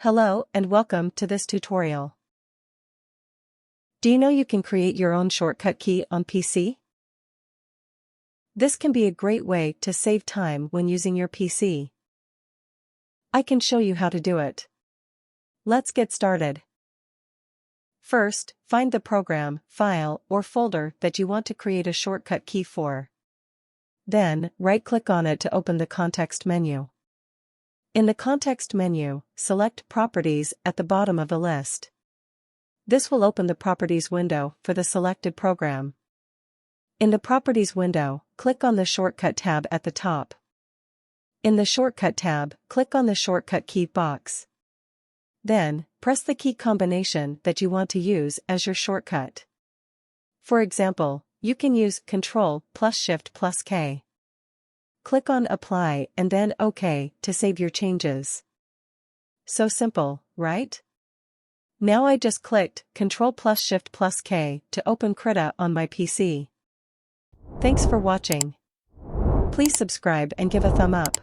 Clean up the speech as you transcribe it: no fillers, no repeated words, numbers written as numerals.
Hello and welcome to this tutorial. Do you know you can create your own shortcut key on PC? This can be a great way to save time when using your PC. I can show you how to do it. Let's get started. First, find the program, file, or folder that you want to create a shortcut key for. Then, right-click on it to open the context menu. In the context menu, select Properties at the bottom of the list. This will open the Properties window for the selected program. In the Properties window, click on the Shortcut tab at the top. In the Shortcut tab, click on the Shortcut key box. Then, press the key combination that you want to use as your shortcut. For example, you can use Ctrl plus Shift plus K. Click on Apply and then OK to save your changes. So simple, right? Now I just clicked Ctrl plus Shift plus K to open Krita on my PC. Thanks for watching. Please subscribe and give a thumb up.